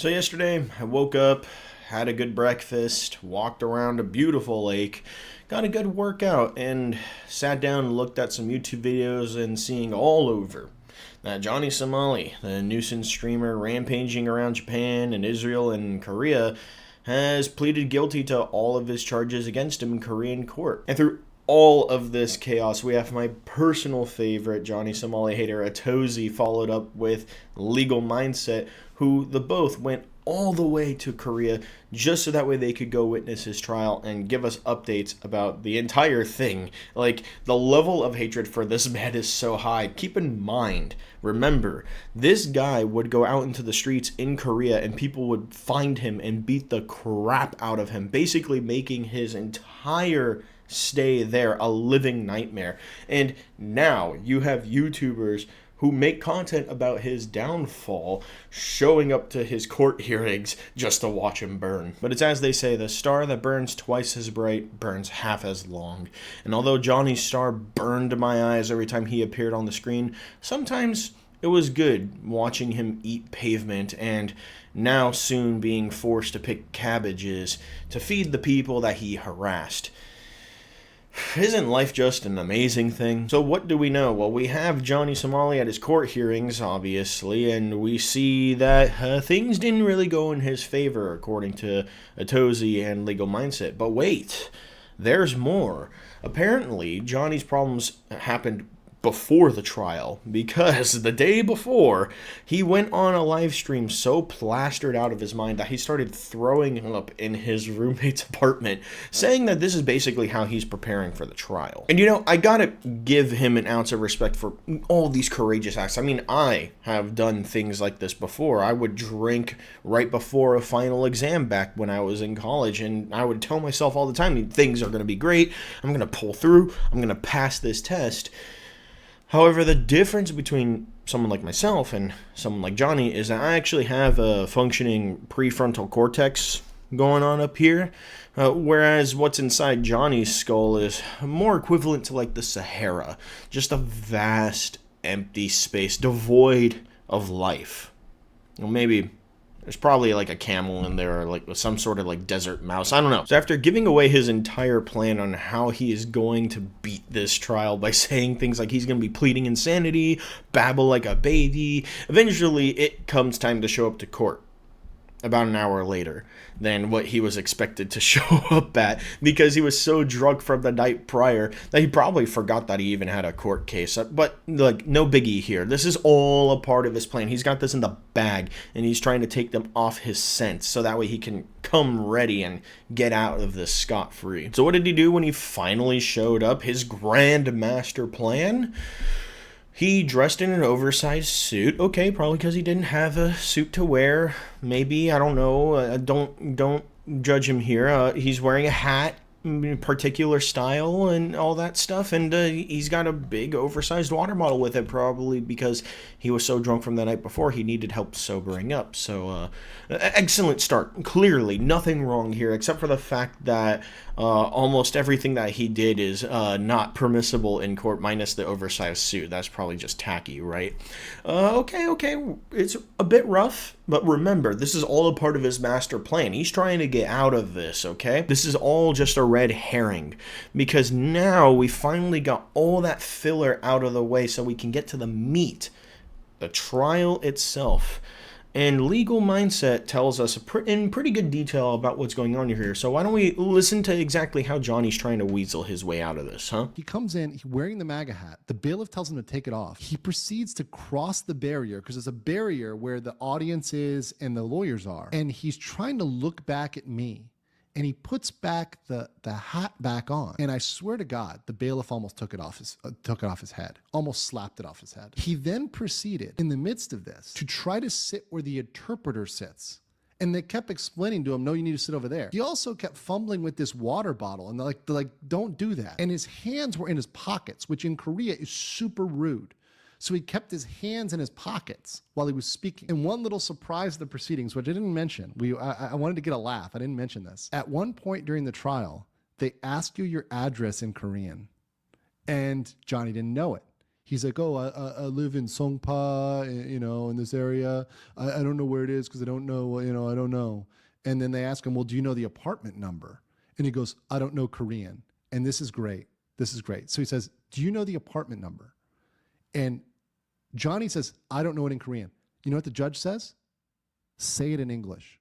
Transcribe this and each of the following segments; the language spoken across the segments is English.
So yesterday I woke up, had a good breakfast, walked around a beautiful lake, got a good workout, and sat down and looked at some YouTube videos and seeing all over that Johnny Somali, the nuisance streamer rampaging around Japan and Israel and Korea, has pleaded guilty to all of his charges against him in Korean court. And through all of this chaos, we have my personal favorite Johnny Somali hater, Atozy, followed up with Legal Mindset, who the both went all the way to Korea just so that way they could go witness his trial and give us updates about the entire thing. Like, the level of hatred for this man is so high. Keep in mind, remember, this guy would go out into the streets in Korea and people would find him and beat the crap out of him, basically making his entire stay there a living nightmare. And now you have YouTubers who make content about his downfall showing up to his court hearings just to watch him burn. But it's as they say, the star that burns twice as bright burns half as long. And although Johnny's star burned my eyes every time he appeared on the screen, sometimes it was good watching him eat pavement and now soon being forced to pick cabbages to feed the people that he harassed. Isn't life just an amazing thing? So what do we know? Well, we have Johnny Somali at his court hearings, obviously, and we see that things didn't really go in his favor, according to Atozy and Legal Mindset. But wait, there's more. Apparently, Johnny's problems happened before the trial, because the day before, he went on a live stream so plastered out of his mind that he started throwing up in his roommate's apartment, saying that this is basically how he's preparing for the trial. And I gotta give him an ounce of respect for all these courageous acts. I mean, I have done things like this before. I would drink right before a final exam back when I was in college, and I would tell myself all the time, things are gonna be great, I'm gonna pull through, I'm gonna pass this test. However, the difference between someone like myself and someone like Johnny is that I actually have a functioning prefrontal cortex going on up here, whereas what's inside Johnny's skull is more equivalent to like the Sahara, just a vast empty space devoid of life. Maybe there's probably like a camel in there or like some sort of like desert mouse. I don't know. So after giving away his entire plan on how he is going to beat this trial by saying things like he's going to be pleading insanity, babble like a baby, eventually it comes time to show up to court about an hour later than what he was expected to show up at, because he was so drunk from the night prior that he probably forgot that he even had a court case. But like, no biggie here. This is all a part of his plan. He's got this in the bag and he's trying to take them off his scent so that way he can come ready and get out of this scot-free. So what did he do when he finally showed up? His grand master plan? He dressed in an oversized suit. Okay, probably because he didn't have a suit to wear. Maybe, I don't know. Don't judge him here. He's wearing a hat, particular style and all that stuff, and he's got a big oversized water bottle with it, probably because he was so drunk from the night before he needed help sobering up. So excellent start. Clearly nothing wrong here except for the fact that almost everything that he did is not permissible in court, minus the oversized suit. That's probably just tacky, right? Okay, it's a bit rough, but remember, this is all a part of his master plan. He's trying to get out of this, okay? This is all just a red herring, because now we finally got all that filler out of the way so we can get to the meat, the trial itself. And Legal Mindset tells us in pretty good detail about what's going on here. So why don't we listen to exactly how Johnny's trying to weasel his way out of this, huh? He comes in, he's wearing the MAGA hat. The bailiff tells him to take it off. He proceeds to cross the barrier, because there's a barrier where the audience is and the lawyers are. And he's trying to look back at me. And he puts back the hat back on. And I swear to God, the bailiff almost took it off his head, almost slapped it off his head. He then proceeded, in the midst of this, to try to sit where the interpreter sits. And they kept explaining to him, no, you need to sit over there. He also kept fumbling with this water bottle, and they're like, don't do that. And his hands were in his pockets, which in Korea is super rude. So he kept his hands in his pockets while he was speaking. And one little surprise of the proceedings, which I didn't mention, I wanted to get a laugh. I didn't mention this. At one point during the trial, they ask you your address in Korean, and Johnny didn't know it. He's like, oh, I live in Songpa, you know, in this area. I don't know where it is because I don't know, you know, I don't know. And then they ask him, well, do you know the apartment number? And he goes, I don't know Korean. And this is great. This is great. So he says, do you know the apartment number? And Johnny says, I don't know it in Korean. You know what the judge says? Say it in English.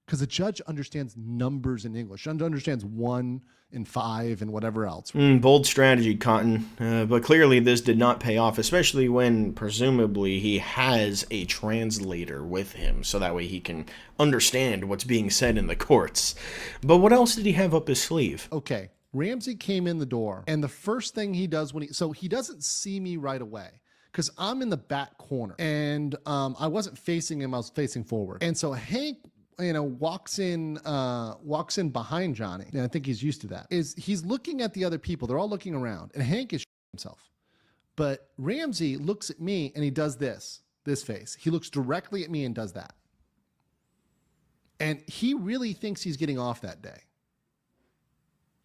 Because the judge understands numbers in English, understands 1 and 5 and whatever else. Bold strategy, Cotton. But clearly this did not pay off, especially when presumably he has a translator with him, so that way he can understand what's being said in the courts. But what else did he have up his sleeve? Okay, Ramsey came in the door, and the first thing he does so he doesn't see me right away, because I'm in the back corner, and I wasn't facing him, I was facing forward. And so Hank, you know, walks in behind Johnny, and I think he's used to that. He's looking at the other people, they're all looking around, and Hank is himself. But Ramsey looks at me and he does this face. He looks directly at me and does that. And he really thinks he's getting off that day.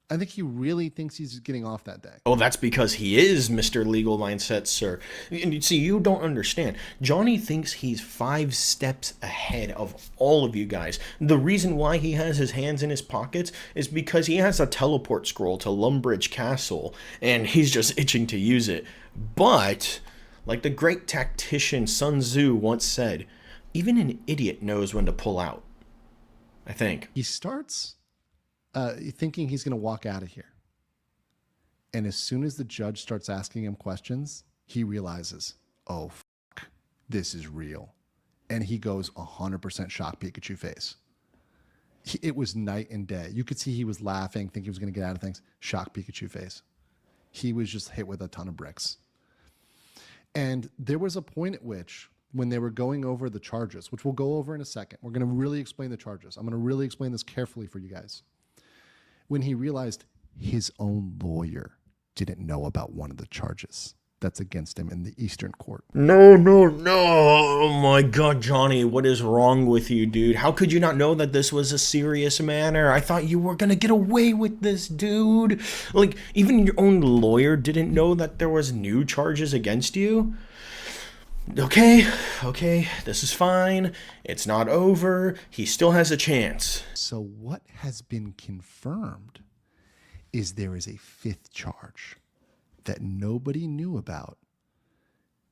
I think he really thinks he's getting off that day. Oh, that's because he is Mr. Legal Mindset, sir. And you see, you don't understand. Johnny thinks he's 5 steps ahead of all of you guys. The reason why he has his hands in his pockets is because he has a teleport scroll to Lumbridge Castle, and he's just itching to use it. But, like the great tactician Sun Tzu once said, even an idiot knows when to pull out. I think. He starts thinking he's going to walk out of here. And as soon as the judge starts asking him questions, he realizes, oh, fuck, this is real. And he goes 100% shock Pikachu face. It was night and day. You could see he was laughing, thinking he was going to get out of things. Shock Pikachu face. He was just hit with a ton of bricks. And there was a point at which, when they were going over the charges, which we'll go over in a second, we're going to really explain the charges. I'm going to really explain this carefully for you guys. When he realized his own lawyer didn't know about one of the charges that's against him in the Eastern Court. No. Oh my God, Johnny, what is wrong with you, dude? How could you not know that this was a serious matter? I thought you were going to get away with this, dude. Like, even your own lawyer didn't know that there was new charges against you? Okay, this is fine. It's not over. He still has a chance. So what has been confirmed is there is a 5th charge that nobody knew about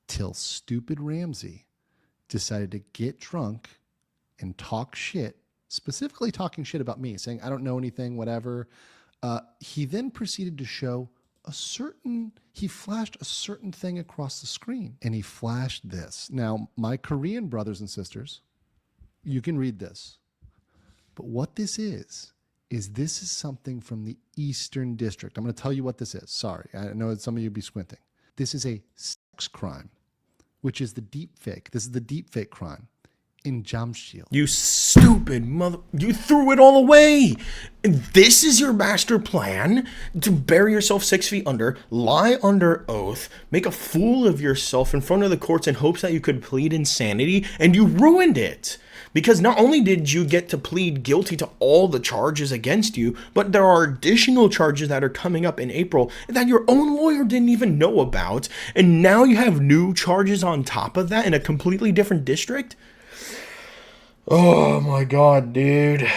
till stupid Ramsey decided to get drunk and talk shit, specifically talking shit about me, saying, I don't know anything, whatever. He then proceeded to show he flashed a certain thing across the screen, and he flashed this. Now, my Korean brothers and sisters, you can read this, but what this is this is something from the Eastern District. I'm going to tell you what this is. Sorry, I know some of you be squinting. This is a sex crime, which is the deep fake. This is the deep fake crime in Jamshil. You stupid mother... You threw it all away! This is your master plan? To bury yourself 6 feet under, lie under oath, make a fool of yourself in front of the courts in hopes that you could plead insanity, and you ruined it! Because not only did you get to plead guilty to all the charges against you, but there are additional charges that are coming up in April that your own lawyer didn't even know about, and now you have new charges on top of that in a completely different district? Oh my God, dude.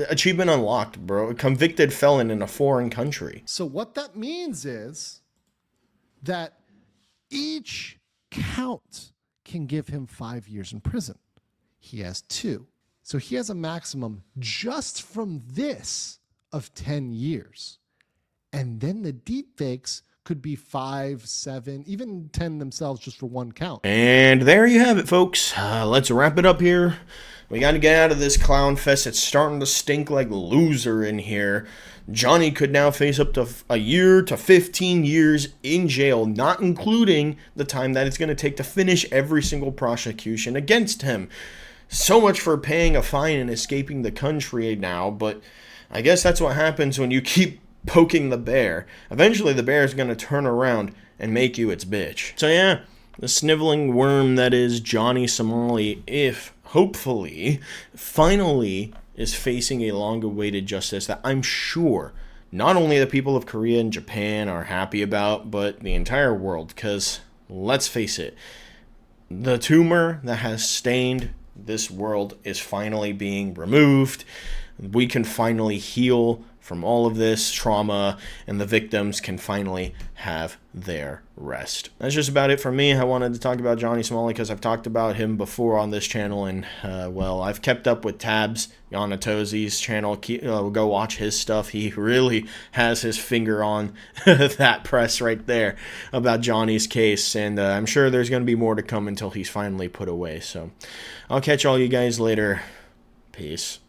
Achievement unlocked, bro. Convicted felon in a foreign country. So what that means is that each count can give him 5 years in prison. He has 2. So he has a maximum just from this of 10 years. And then the deepfakes could be 5, 7, even 10 themselves just for one count. And there you have it, folks. Let's wrap it up here. We got to get out of this clown fest. It's starting to stink like loser in here. Johnny could now face up to a year to 15 years in jail, not including the time that it's going to take to finish every single prosecution against him. So much for paying a fine and escaping the country now, but I guess that's what happens when you keep poking the bear. Eventually the bear is going to turn around and make you its bitch. So yeah, the sniveling worm that is Johnny Somali, if hopefully finally is facing a long-awaited justice that I'm sure not only the people of Korea and Japan are happy about, but the entire world, because let's face it, the tumor that has stained this world is finally being removed. We can finally heal from all of this trauma, and the victims can finally have their rest. That's just about it for me. I wanted to talk about Johnny Somali because I've talked about him before on this channel, and well, I've kept up with Tabs, Yanatozi's channel. Go watch his stuff. He really has his finger on that press right there about Johnny's case, and I'm sure there's going to be more to come until he's finally put away. So I'll catch all you guys later. Peace.